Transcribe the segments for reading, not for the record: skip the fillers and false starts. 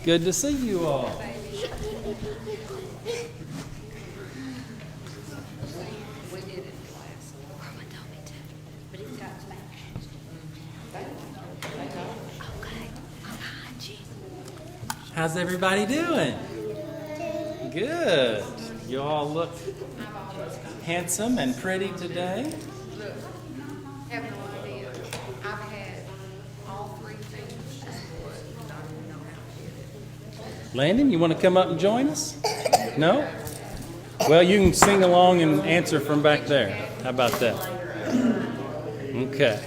Good to see you all. How's everybody doing? Good. You all look handsome and pretty today. Look, have no idea. I've had all three fingers destroyed. I don't even know how to get it. Landon, you want to come up and join us? No? Well, you can sing along and answer from back there. How about that? Okay.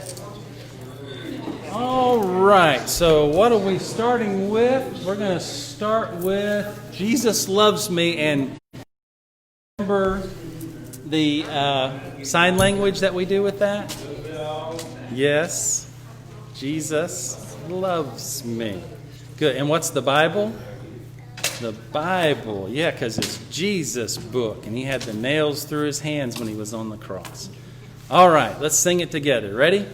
All right. So what are we starting with? We're going to start with Jesus Loves Me. And remember the sign language that we do with that? Yes. Jesus loves me. Good. And what's the Bible? The Bible. Yeah, because it's Jesus' book. And he had the nails through his hands when he was on the cross. All right. Let's sing it together. Ready?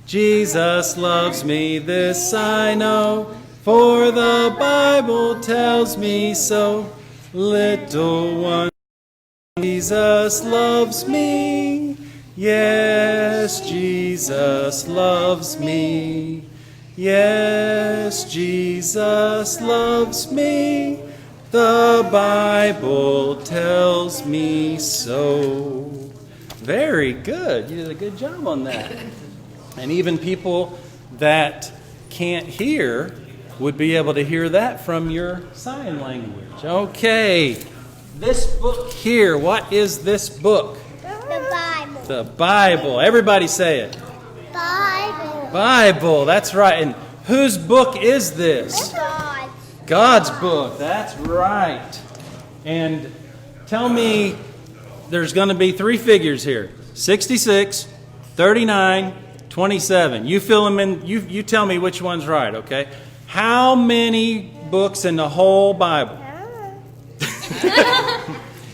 Jesus loves me, this I know, for the Bible tells me so. Little one, Jesus loves me. Yes, Jesus loves me. Yes, Jesus loves me. The Bible tells me so. Very good. You did a good job on that. And even people that can't hear would be able to hear that from your sign language. Okay. This book here, what is this book? The Bible. The Bible. Everybody say it. Bible. Bible. That's right. And whose book is this? God. God's book. That's right. And tell me, there's going to be three figures here. 66, 39, 27. You fill them in. You tell me which one's right, okay? How many books in the whole Bible?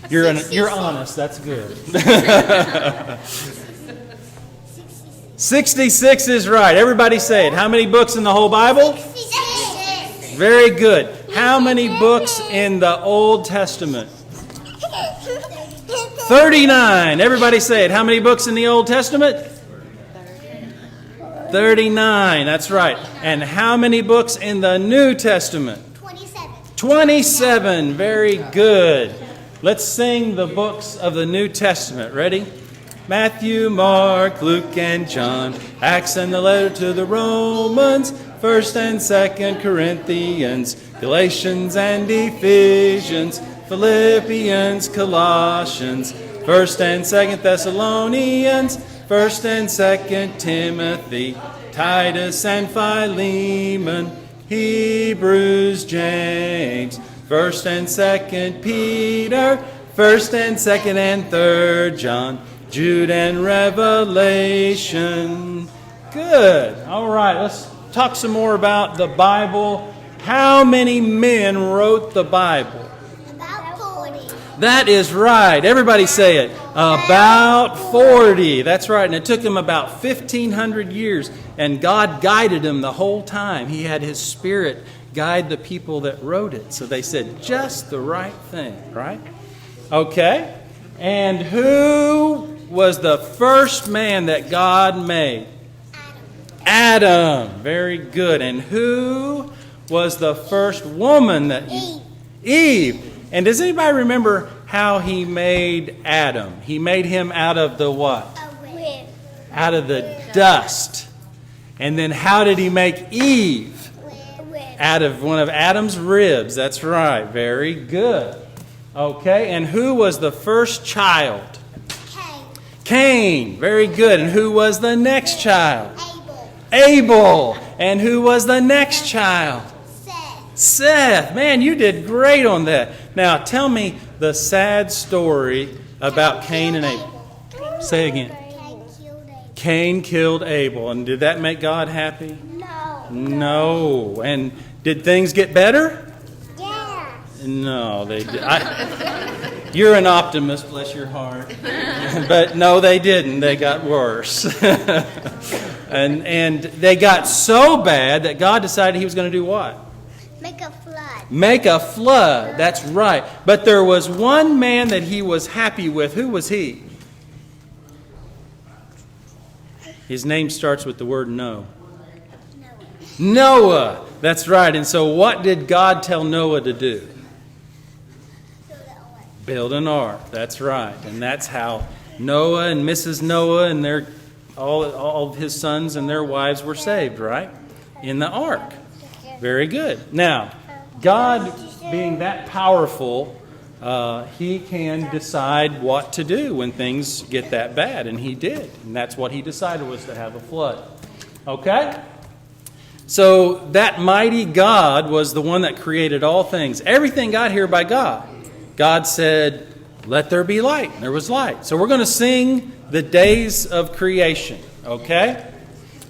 You're honest. That's good. 66 is right. Everybody say it. How many books in the whole Bible? 66. Very good. How many books in the Old Testament? 39. Everybody say it. How many books in the Old Testament? 39. That's right. And how many books in the New Testament? 27. 27. Very good. Let's sing the books of the New Testament. Ready? Matthew, Mark, Luke, and John. Acts and the letter to the Romans. 1st and 2nd Corinthians. Galatians and Ephesians. Philippians, Colossians. 1st and 2nd Thessalonians. 1st and 2nd Timothy, Titus and Philemon, Hebrews, James, 1st and 2nd Peter, 1st and 2nd and 3rd John, Jude and Revelation. Good. All right, let's talk some more about the Bible. How many men wrote the Bible? About 40. That is right. Everybody say it. About 40. That's right. And it took him about 1,500 years. And God guided him the whole time. He had his Spirit guide the people that wrote it. So they said just the right thing, right? Okay. And who was the first man that God made? Adam. Very good. And who was the first woman that... Eve. And does anybody remember how he made Adam? He made him out of the what? A rib. Out of the dust. And then how did he make Eve? Rib. Out of one of Adam's ribs. That's right. Very good. Okay. And who was the first child? Cain. Cain. Very good. And who was the next child? Abel. Abel. And who was the next child? Seth. Man, you did great on that. Now, tell me the sad story about Cain and Abel. Say again. Cain killed Abel. And did that make God happy? No. No. And did things get better? Yeah. No, they did. You're an optimist, bless your heart. But no, they didn't. They got worse. And they got so bad that God decided he was going to do what? Make a flood. Make a flood. That's right. But there was one man that he was happy with. Who was he? His name starts with the word no. Noah. That's right. And so what did God tell Noah to do? Build an ark. That's right. And that's how Noah and Mrs. Noah and their all of his sons and their wives were saved, right? In the ark. Very good. Now, God being that powerful, He can decide what to do when things get that bad. And He did. And that's what He decided, was to have a flood. Okay? So that mighty God was the one that created all things. Everything got here by God. God said, let there be light. And there was light. So we're going to sing the days of creation. Okay?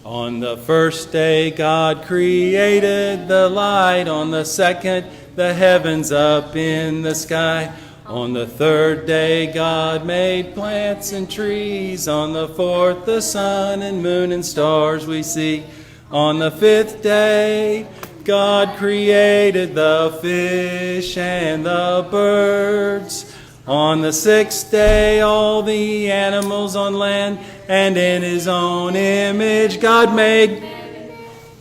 On the first day God created the light. On the second, the heavens up in the sky. On the third day God made plants and trees. On the fourth, the sun and moon and stars we see. On the fifth day God created the fish and the birds. On the sixth day all the animals on land. And in His own image God made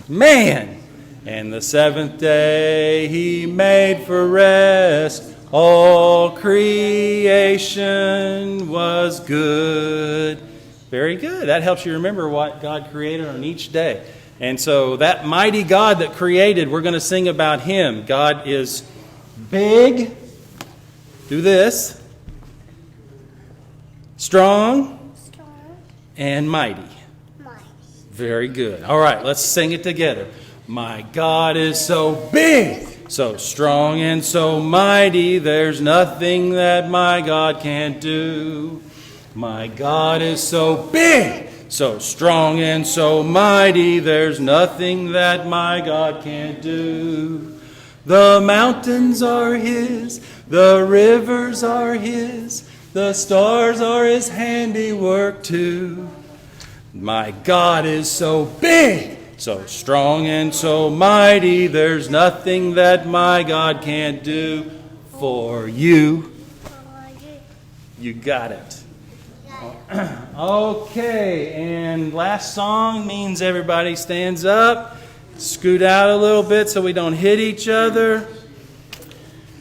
man. And the seventh day He made for rest. All creation was good. Very good. That helps you remember what God created on each day. And so that mighty God that created, we're going to sing about Him. God is big. Do this. Strong. And mighty. Very good. All right, let's sing it together. My God is so big, so strong and so mighty, there's nothing that my God can't do. My God is so big, so strong and so mighty, there's nothing that my God can't do. The mountains are His, the rivers are His, the stars are His handiwork too. My God is so big, so strong and so mighty, there's nothing that my God can't do for you. You got it. Okay, and last song means everybody stands up, scoot out a little bit so we don't hit each other.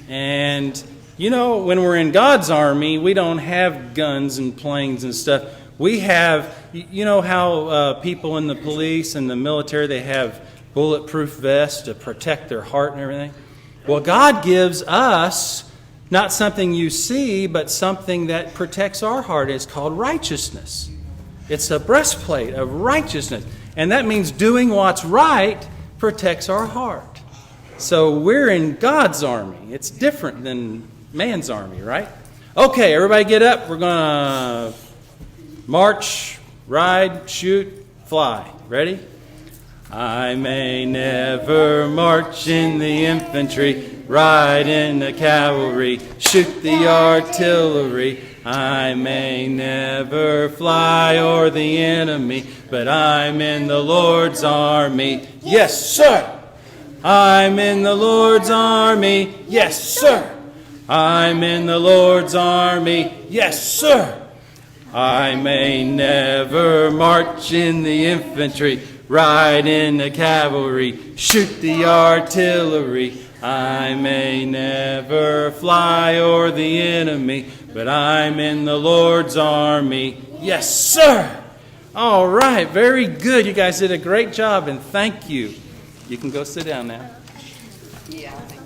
And you know, when we're in God's army, we don't have guns and planes and stuff. We have, you know how people in the police and the military, they have bulletproof vests to protect their heart and everything? Well, God gives us not something you see, but something that protects our heart. It's called righteousness. It's a breastplate of righteousness. And that means doing what's right protects our heart. So we're in God's army. It's different than man's army, right? Okay, everybody get up. We're going to march, ride, shoot, fly. Ready? I may never march in the infantry, ride in the cavalry, shoot the artillery. I may never fly o'er the enemy, but I'm in the Lord's army. Yes, sir! I'm in the Lord's army. Yes, sir! I'm in the Lord's army. Yes, sir! I may never march in the infantry, ride in the cavalry, shoot the artillery. I may never fly o'er the enemy, but I'm in the Lord's army. Yes, sir! All right, very good. You guys did a great job, and thank you. You can go sit down now. Yeah, I think